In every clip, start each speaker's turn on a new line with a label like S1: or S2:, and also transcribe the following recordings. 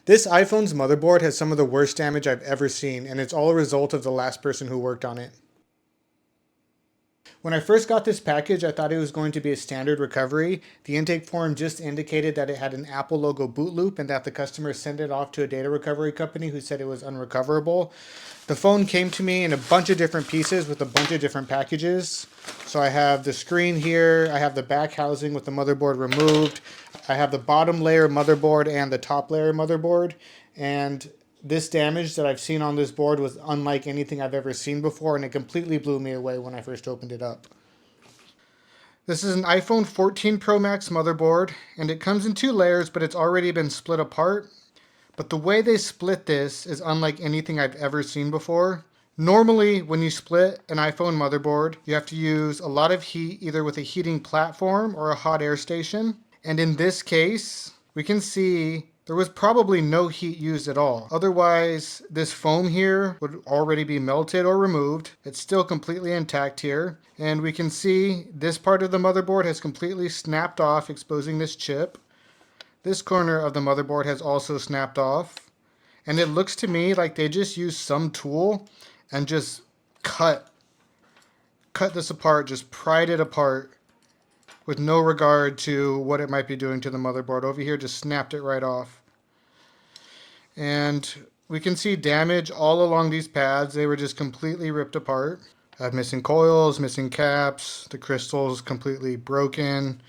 S1: This iPhone's motherboard has some of the worst damage I've ever seen, and it's all a result of the last person who worked on it. When I first got this package, I thought it was going to be a standard recovery. The intake form just indicated that it had an Apple logo boot loop and that the customer sent it off to a data recovery company who said it was unrecoverable. The phone came to me in a bunch of different pieces with a bunch of different packages. So I have the screen here, I have the back housing with the motherboard removed, I have the bottom layer motherboard and the top layer motherboard, and this damage that I've seen on this board was unlike anything I've ever seen before, and it completely blew me away when I first opened it up. This is an iPhone 14 Pro Max motherboard, and it comes in two layers, but it's already been split apart. But the way they split this is unlike anything I've ever seen before. Normally, when you split an iPhone motherboard, you have to use a lot of heat, either with a heating platform or a hot air station. And in this case, we can see there was probably no heat used at all. Otherwise, this foam here would already be melted or removed. It's still completely intact here. And we can see this part of the motherboard has completely snapped off, exposing this chip. This corner of the motherboard has also snapped off. And it looks to me like they just used some tool and just cut this apart, just pried it apart with no regard to what it might be doing to the motherboard. Over here, just snapped it right off. And we can see damage all along these pads. They were just completely ripped apart. I have missing coils, missing caps, the crystals completely broken.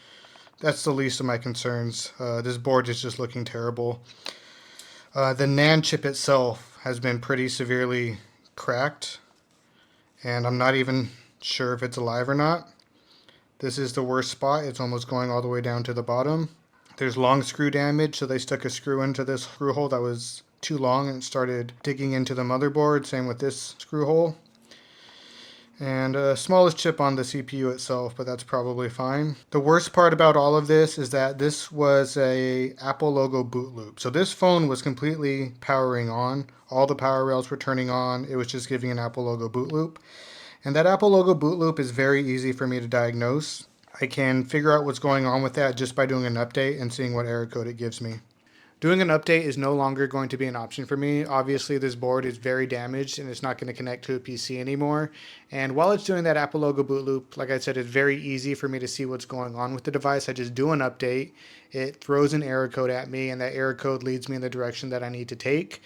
S1: That's the least of my concerns. This board is just looking terrible. The NAND chip itself has been pretty severely cracked, and I'm not even sure if it's alive or not. This is the worst spot. It's almost going all the way down to the bottom. There's long screw damage, so they stuck a screw into this screw hole that was too long and started digging into the motherboard. Same with this screw hole. And smallest chip on the CPU itself, but that's probably fine. The worst part about all of this is that this was a Apple logo boot loop. So this phone was completely powering on. All the power rails were turning on. It was just giving an Apple logo boot loop. And that Apple logo boot loop is very easy for me to diagnose. I can figure out what's going on with that just by doing an update and seeing what error code it gives me. Doing an update is no longer going to be an option for me. Obviously, this board is very damaged and it's not going to connect to a PC anymore. And while it's doing that Apple logo boot loop, like I said, it's very easy for me to see what's going on with the device. I just do an update, it throws an error code at me, and that error code leads me in the direction that I need to take.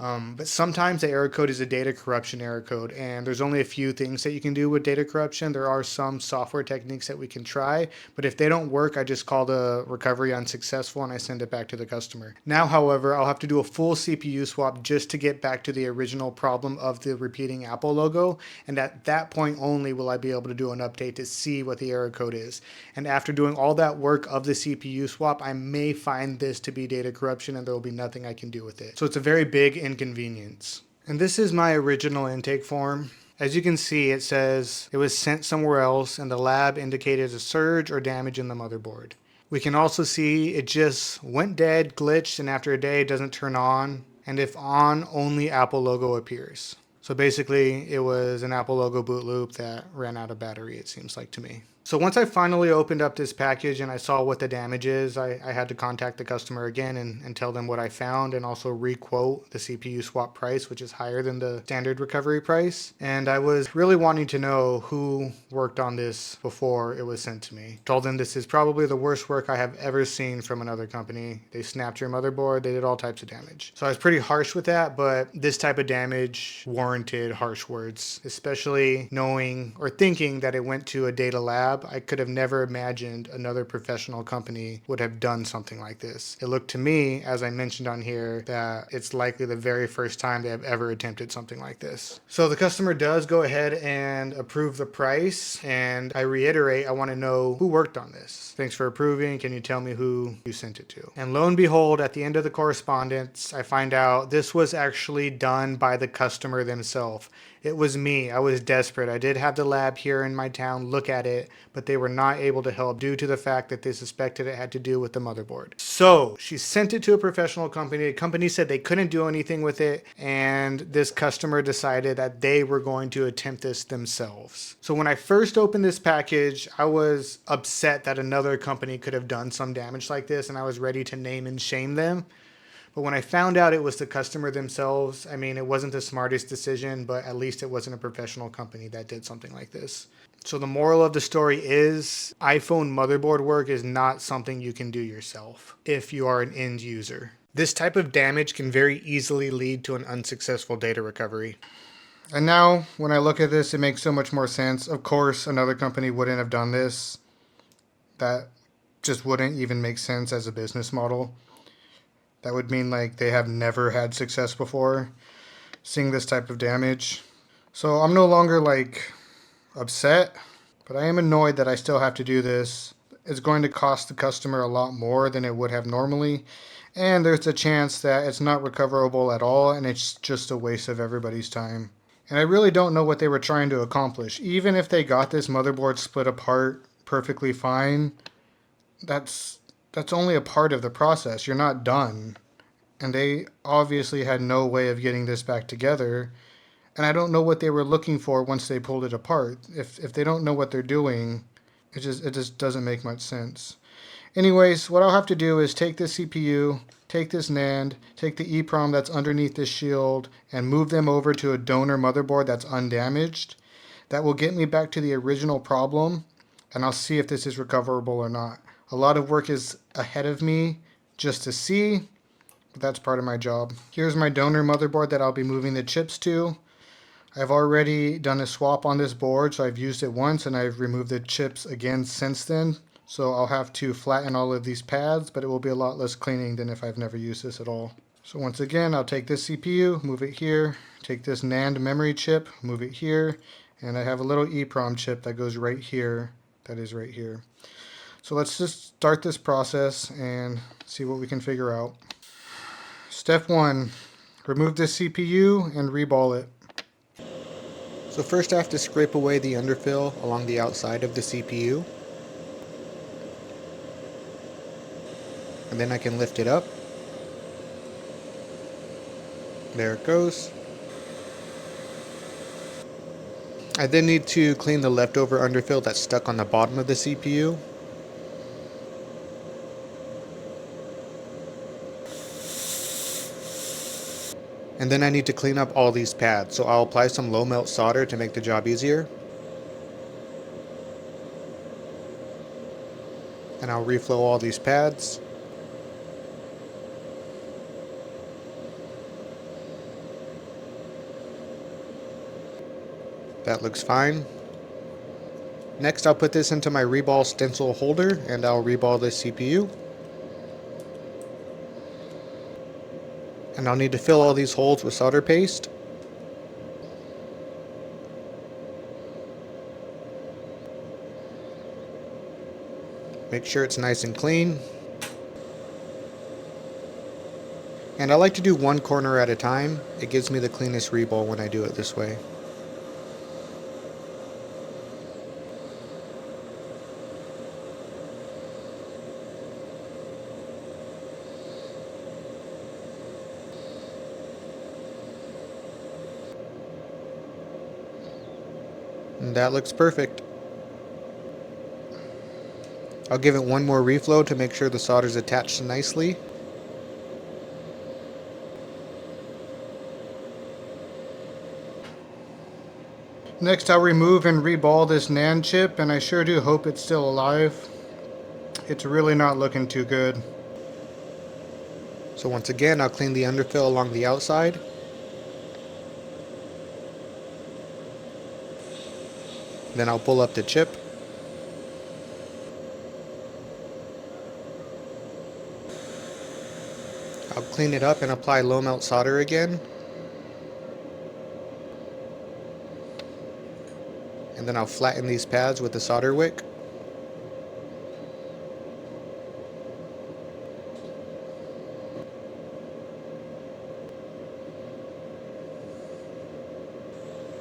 S1: But sometimes the error code is a data corruption error code, and there's only a few things that you can do with data corruption. There are some software techniques that we can try, but if they don't work, I just call the recovery unsuccessful and I send it back to the customer. Now, however, I'll have to do a full CPU swap just to get back to the original problem of the repeating Apple logo, and at that point only will I be able to do an update to see what the error code is. And after doing all that work of the CPU swap, I may find this to be data corruption and there will be nothing I can do with it. So it's a very big inconvenience. And this is my original intake form. As you can see, it says it was sent somewhere else and the lab indicated a surge or damage in the motherboard. We can also see it just went dead, glitched, and after a day it doesn't turn on. And if on, only Apple logo appears. So basically it was an Apple logo boot loop that ran out of battery, it seems like to me. So once I finally opened up this package and I saw what the damage is, I had to contact the customer again and tell them what I found and also re-quote the CPU swap price, which is higher than the standard recovery price. And I was really wanting to know who worked on this before it was sent to me. Told them this is probably the worst work I have ever seen from another company. They snapped your motherboard, they did all types of damage. So I was pretty harsh with that, but this type of damage warranted harsh words, especially knowing or thinking that it went to a data lab. I could have never imagined another professional company would have done something like this. It looked to me, as I mentioned on here, that it's likely the very first time they have ever attempted something like this. So the customer does go ahead and approve the price, and I reiterate, I want to know who worked on this. Thanks for approving. Can you tell me who you sent it to? And lo and behold, at the end of the correspondence, I find out this was actually done by the customer themselves. It was me. I was desperate. I did have the lab here in my town look at it, but they were not able to help due to the fact that they suspected it had to do with the motherboard. So she sent it to a professional company. The company said they couldn't do anything with it, and this customer decided that they were going to attempt this themselves. So when I first opened this package, I was upset that another company could have done some damage like this, and I was ready to name and shame them. But when I found out it was the customer themselves, I mean, it wasn't the smartest decision, but at least it wasn't a professional company that did something like this. So the moral of the story is iPhone motherboard work is not something you can do yourself if you are an end user. This type of damage can very easily lead to an unsuccessful data recovery. And now, when I look at this, it makes so much more sense. Of course, another company wouldn't have done this. That just wouldn't even make sense as a business model. That would mean like they have never had success before seeing this type of damage. So I'm no longer like upset, but I am annoyed that I still have to do this. It's going to cost the customer a lot more than it would have normally, and there's a chance that it's not recoverable at all and it's just a waste of everybody's time. And I really don't know what they were trying to accomplish. Even if they got this motherboard split apart perfectly fine, that's only a part of the process. You're not done. And they obviously had no way of getting this back together. And I don't know what they were looking for once they pulled it apart. If they don't know what they're doing, it just doesn't make much sense. Anyways, what I'll have to do is take this CPU, take this NAND, take the EEPROM that's underneath this shield, and move them over to a donor motherboard that's undamaged. That will get me back to the original problem, and I'll see if this is recoverable or not. A lot of work is ahead of me just to see, but that's part of my job. Here's my donor motherboard that I'll be moving the chips to. I've already done a swap on this board, so I've used it once and I've removed the chips again since then. So I'll have to flatten all of these pads, but it will be a lot less cleaning than if I've never used this at all. So once again, I'll take this CPU, move it here, take this NAND memory chip, move it here, and I have a little EEPROM chip that goes right here, that is right here. So let's just start this process and see what we can figure out. Step 1, remove this CPU and reball it. So first I have to scrape away the underfill along the outside of the CPU. And then I can lift it up. There it goes. I then need to clean the leftover underfill that's stuck on the bottom of the CPU. And then I need to clean up all these pads, so I'll apply some low melt solder to make the job easier. And I'll reflow all these pads. That looks fine. Next I'll put this into my reball stencil holder and I'll reball this CPU. And I'll need to fill all these holes with solder paste. Make sure it's nice and clean. And I like to do one corner at a time. It gives me the cleanest reball when I do it this way. And that looks perfect. I'll give it one more reflow to make sure the solder's attached nicely. Next I'll remove and reball this NAND chip, and I sure do hope it's still alive. It's really not looking too good. So once again, I'll clean the underfill along the outside. Then I'll pull up the chip. I'll clean it up and apply low melt solder again. And then I'll flatten these pads with the solder wick.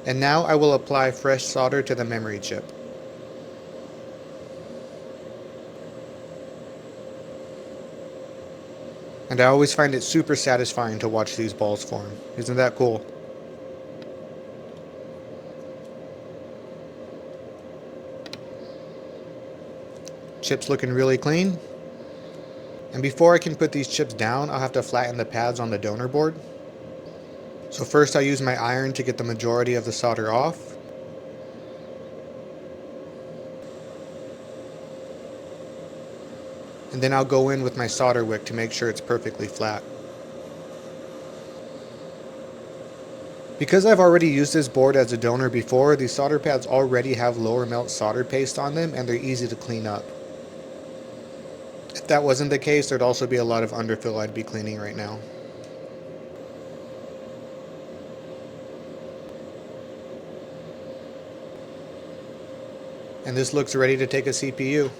S1: And now I will apply fresh solder to the memory chip. And I always find it super satisfying to watch these balls form. Isn't that cool? Chip's looking really clean. And before I can put these chips down, I'll have to flatten the pads on the donor board. So first I use my iron to get the majority of the solder off. And then I'll go in with my solder wick to make sure it's perfectly flat. Because I've already used this board as a donor before, these solder pads already have lower melt solder paste on them and they're easy to clean up. If that wasn't the case, there'd also be a lot of underfill I'd be cleaning right now. And this looks ready to take a CPU.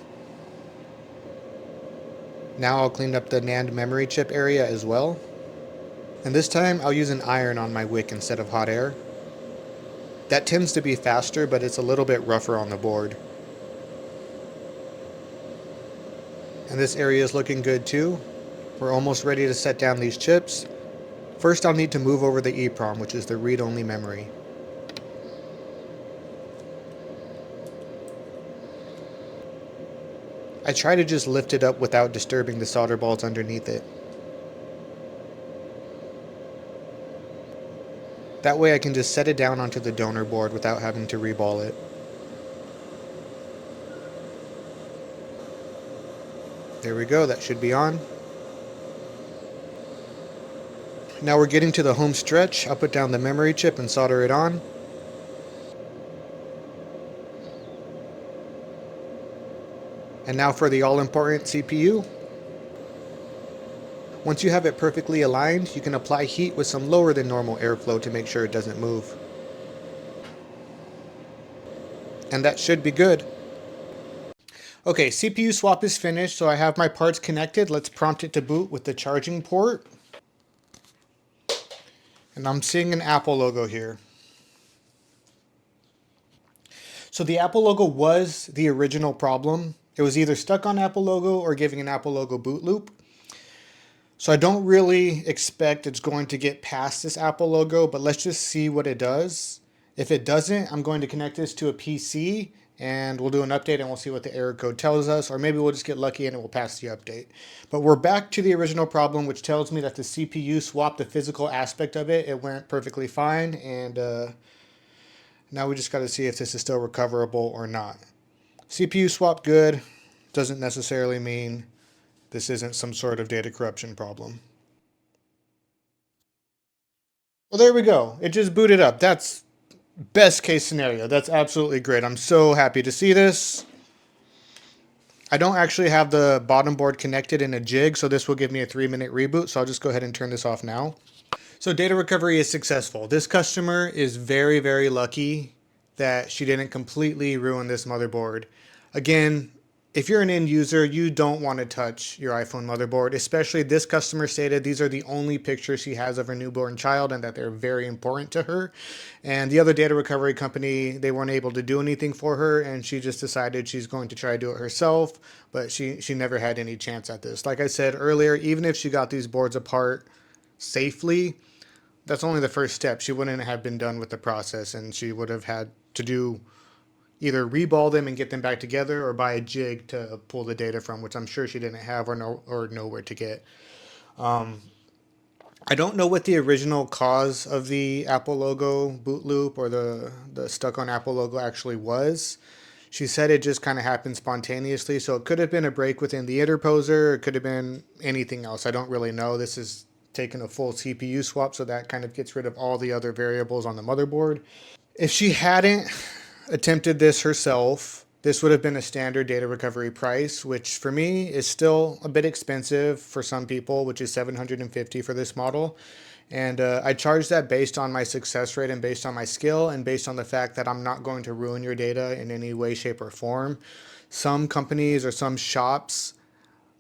S1: Now I'll clean up the NAND memory chip area as well. And this time I'll use an iron on my wick instead of hot air. That tends to be faster, but it's a little bit rougher on the board. And this area is looking good too. We're almost ready to set down these chips. First I'll need to move over the EEPROM, which is the read-only memory. I try to just lift it up without disturbing the solder balls underneath it. That way I can just set it down onto the donor board without having to reball it. There we go, that should be on. Now we're getting to the home stretch. I'll put down the memory chip and solder it on. And now for the all-important CPU. Once you have it perfectly aligned, you can apply heat with some lower than normal airflow to make sure it doesn't move. And that should be good. Okay, CPU swap is finished, so I have my parts connected. Let's prompt it to boot with the charging port. And I'm seeing an Apple logo here. So the Apple logo was the original problem. It was either stuck on Apple logo or giving an Apple logo boot loop. So I don't really expect it's going to get past this Apple logo, but let's just see what it does. If it doesn't, I'm going to connect this to a PC and we'll do an update and we'll see what the error code tells us, or maybe we'll just get lucky and it will pass the update. But we're back to the original problem, which tells me that the CPU swapped the physical aspect of it. It went perfectly fine, and now we just got to see if this is still recoverable or not. CPU swap good doesn't necessarily mean this isn't some sort of data corruption problem. Well, there we go. It just booted up. That's best case scenario. That's absolutely great. I'm so happy to see this. I don't actually have the bottom board connected in a jig, so this will give me a 3-minute reboot. So I'll just go ahead and turn this off now. So data recovery is successful. This customer is very, very lucky that she didn't completely ruin this motherboard. Again, if you're an end user, you don't want to touch your iPhone motherboard, especially this customer stated these are the only pictures she has of her newborn child and that they're very important to her. And the other data recovery company, they weren't able to do anything for her, and she just decided she's going to try to do it herself, but she never had any chance at this. Like I said earlier, even if she got these boards apart safely, that's only the first step. She wouldn't have been done with the process, and she would have had to do either reball them and get them back together or buy a jig to pull the data from, which I'm sure she didn't have or know where to get. I don't know what the original cause of the Apple logo boot loop or the stuck on Apple logo actually was. She said it just kind of happened spontaneously, so it could have been a break within the interposer. It could have been anything else. I don't really know. This is taking a full CPU swap, so that kind of gets rid of all the other variables on the motherboard. If she hadn't attempted this herself, this would have been a standard data recovery price, which for me is still a bit expensive for some people, which is $750 for this model. And I charge that based on my success rate and based on my skill and based on the fact that I'm not going to ruin your data in any way, shape, or form. Some companies or some shops,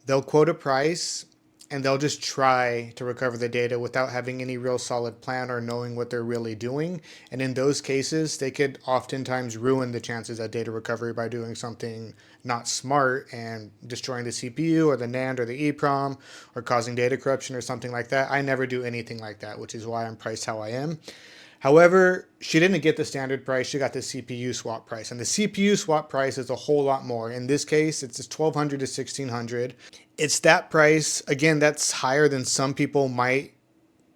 S1: they'll quote a price and they'll just try to recover the data without having any real solid plan or knowing what they're really doing. And in those cases, they could oftentimes ruin the chances at data recovery by doing something not smart and destroying the CPU or the NAND or the EEPROM or causing data corruption or something like that. I never do anything like that, which is why I'm priced how I am. However, she didn't get the standard price, she got the CPU swap price. And the CPU swap price is a whole lot more. In this case, it's 1200 to 1600. It's that price. Again, that's higher than some people might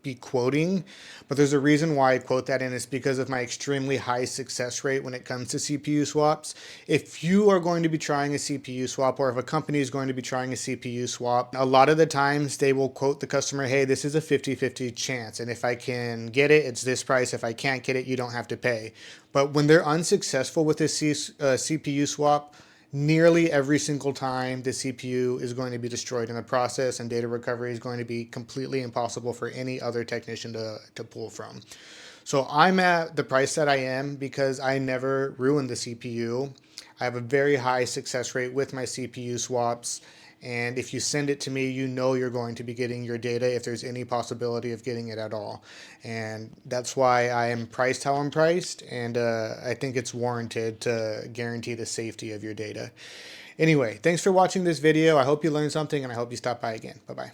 S1: be quoting, but there's a reason why I quote that, and it's because of my extremely high success rate when it comes to CPU swaps. If you are going to be trying a CPU swap, or if a company is going to be trying a CPU swap, a lot of the times they will quote the customer, hey, this is a 50-50 chance, and if I can get it, it's this price. If I can't get it, you don't have to pay. But when they're unsuccessful with this CPU swap, nearly every single time the CPU is going to be destroyed in the process, and data recovery is going to be completely impossible for any other technician to pull from. So I'm at the price that I am because I never ruined the CPU. I have a very high success rate with my CPU swaps. And if you send it to me, you know you're going to be getting your data if there's any possibility of getting it at all. And that's why I am priced how I'm priced. And I think it's warranted to guarantee the safety of your data. Anyway, thanks for watching this video. I hope you learned something, and I hope you stop by again. Bye-bye.